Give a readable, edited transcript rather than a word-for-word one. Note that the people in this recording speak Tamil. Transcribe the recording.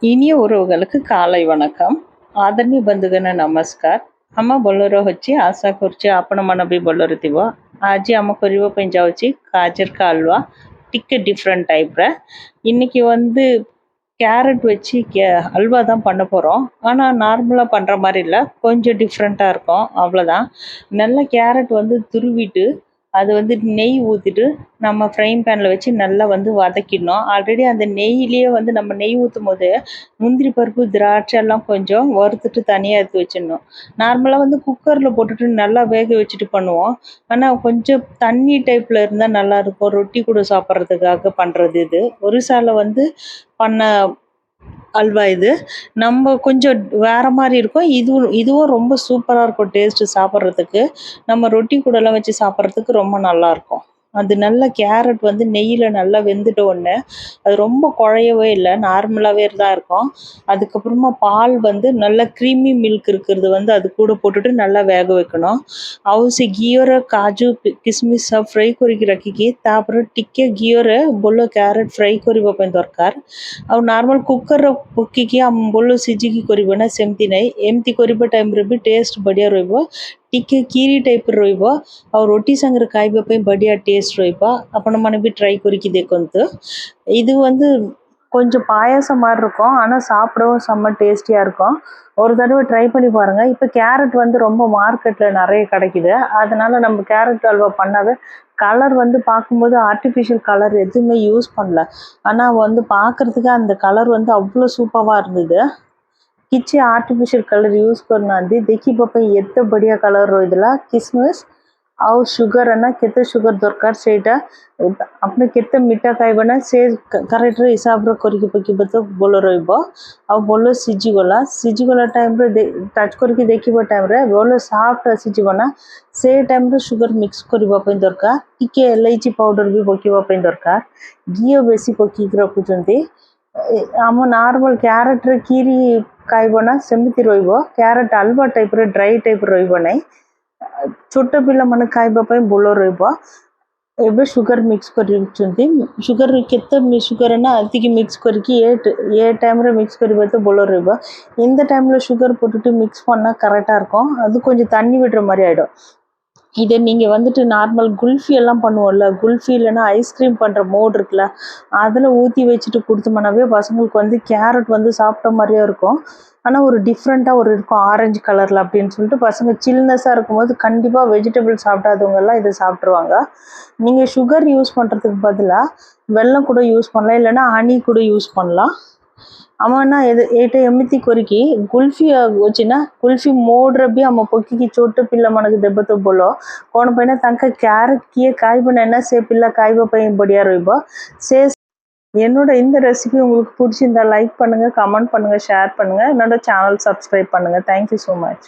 ಇನಿಯ ಉறವುಗಳಿಗೆ ಕಾಲೈ ವಣಕಂ ಆದರಣೀಯ ಬಂಧುಗನ ನಮಸ್ಕಾರ ଆମ ବୋଲର ହଉଛି ଆଶା କରୁଛି ଆପଣମାନେ ବି ବୋଲର ଥିବ। ଆଜି ଆମ କରିବା ପାଇଁ ଯାଉଛି ଗାଜର का हलवा ଟିକେ டிஃப்ரெண்ட் டைப்ல। இன்னைக்கு வந்து கேரட் வச்சு அல்வா தான் பண்ண போகிறோம்। ஆனால் நார்மலாக பண்ணுற மாதிரி இல்லை, கொஞ்சம் டிஃப்ரெண்ட்டாக இருக்கும், அவ்வளோதான்। நல்லா கேரட் வந்து துருவிட்டு அது வந்து நெய் ஊற்றிட்டு நம்ம ஃப்ரைங் பேனில் வச்சு நல்லா வந்து வதக்கிடணும்। ஆல்ரெடி அந்த நெய்யிலேயே வந்து நம்ம நெய் ஊற்றும் போது முந்திரி பருப்பு திராட்சை எல்லாம் கொஞ்சம் வறுத்துட்டு தனியாக எடுத்து வச்சிடணும்। நார்மலாக வந்து குக்கரில் போட்டுட்டு நல்லா வேக வச்சுட்டு பண்ணுவோம், ஆனால் கொஞ்சம் தண்ணி டைப்பில் இருந்தால் நல்லாயிருக்கும், ரொட்டி கூட சாப்பிட்றதுக்காக பண்ணுறது இது। ஒரிசால வந்து பண்ண அல்வா இது। நம்ம கொஞ்சம் வேறு மாதிரி இருக்கும், இதுவும் ரொம்ப சூப்பராக இருக்கும் டேஸ்ட்டு சாப்பிட்றதுக்கு। நம்ம ரொட்டி கூடலாம் வச்சு சாப்பிட்றதுக்கு ரொம்ப நல்லாயிருக்கும்। அது நல்ல கேரட் வந்து நெய்யில் நல்லா வெந்துட்ட உடனே அது ரொம்ப குழையவே இல்லை, நார்மலாகவே தான் இருக்கும்। அதுக்கப்புறமா பால் வந்து நல்லா க்ரீமி மில்க் இருக்கிறது வந்து அது கூட போட்டுட்டு நல்லா வேக வைக்கணும்। ଆଉ ସେ ଘିଅର କାଜୁ କିସମିସ ସବୁ ଫ୍ରାଏ କରିକି ରଖିକି ତାପରେ ଟିକେ ଘିଅରେ ବୋଲ କ୍ୟାରେଟ୍ ଫ୍ରାଏ କରିବା ପାଇଁ ଦରକାର। ଆଉ ନର୍ମାଲ କୁକର୍ରେ ପକେଇକି ବୋଲ ସିଝିକି କରିବ ନା, ସେମିତି ନାହିଁ। ଏମିତି କରିବା ଟାଇମ୍ରେ ବି ଟେଷ୍ଟ ବଢ଼ିଆ ରହିବ, ଟିକେ କ୍ଷୀରି ଟାଇପ୍ର ରହିବ, ଆଉ ରୋଟି ସାଙ୍ଗରେ ଖାଇବା ପାଇଁ ବଢ଼ିଆ டேஸ்ட் ରହିବ। ଆପଣମାନେ ବି ட்ரை କରିକି ଦେଖନ୍ତୁ। இது வந்து கொஞ்சம் பாயாசம் மாதிரி இருக்கும், ஆனால் சாப்பிடவும் செம்ம டேஸ்டியாக இருக்கும்। ஒரு தடவை ட்ரை பண்ணி பாருங்கள்। இப்போ கேரட் வந்து ரொம்ப மார்க்கெட்டில் நிறைய கிடைக்குது, அதனால் நம்ம கேரட் அல்வா பண்ணாவே கலர் வந்து பார்க்கும்போது ஆர்டிஃபிஷியல் கலர் எதுவுமே யூஸ் பண்ணல, ஆனால் வந்து பார்க்குறதுக்கு அந்த கலர் வந்து அவ்வளோ சூப்பராக இருந்தது। କିଛି आर्टिफिशियल कलर यूज करनांदी देखिबा पे एते बढ़िया कलर रोइदला। किसमिस आउ शुगर ना केते शुगर दरकार सेटा अपने केते मीठा खाइबना से करेक्ट हिसाब रो करके पकिबा तो बोलो रहइबो। आ बोलो सिजी गला टाइम रे टच करके देखिबा टाइम रे बोलो सॉफ्ट सिजीबना, से टाइम रे शुगर मिक्स करबा पे दरकार, टिके इलायची पाउडर भी पकिबा पे दरकार। घी बेसी पकी रखुचंती। आम नॉर्मल कैरेट रे कीरी खाइबना सेमती रहिबो, कैरेट हलवा टाइप रे ड्राई टाइप रहिबो नहीं। छोट पिला मन खाइबा पे बोलो रहिबो। एबे शुगर मिक्स करिचंती, शुगर केते शुगर ना अधिक मिक्स करके ए टाइम रे मिक्स करबा तो बोलो रहिबो। இந்த டைம்ல சுகர் போட்டுட்டு மிக்ஸ் பண்ணா கரெக்டா இருக்கும், அது கொஞ்சம் தண்ணி விடுற மாதிரி ஆயிடும்। இதை நீங்கள் வந்துட்டு நார்மல் குல்ஃபி எல்லாம் பண்ணுவோம்ல, குல்ஃபி இல்லைன்னா ஐஸ்கிரீம் பண்ணுற மோடு இருக்குல்ல, அதில் ஊற்றி வச்சுட்டு கொடுத்தோம்னாவே பசங்களுக்கு வந்து கேரட் வந்து சாப்பிட்ட மாதிரியே இருக்கும், ஆனால் ஒரு டிஃப்ரெண்ட்டாக ஒரு இருக்கும் ஆரஞ்சு கலரில் அப்படின்னு சொல்லிட்டு பசங்க சில்னஸாக இருக்கும்போது கண்டிப்பாக வெஜிடபிள் சாப்பிடாதவங்கெல்லாம் இதை சாப்பிட்ருவாங்க। நீங்கள் சுகர் யூஸ் பண்ணுறதுக்கு பதிலாக வெல்லம் கூட யூஸ் பண்ணலாம், இல்லைன்னா ஹனி கூட யூஸ் பண்ணலாம்। आमना एटे एमती करिकी कुल्फी వచ్చిన कुल्फी मोड्रे भी हम पक्की छोट पिल्ला मन देव तो बोलो कौन पे कैरेट किए कायबना से पिल्ला कायब बढ़िया रहिबो। से என்னோட இந்த ரெசிபி உங்களுக்கு பிடிச்சிருந்தா லைக் பண்ணுங்க, கமெண்ட் பண்ணுங்க, ஷேர் பண்ணுங்க, என்னோட சேனல் சப்ஸ்கிரைப் பண்ணுங்க। Thank you so much.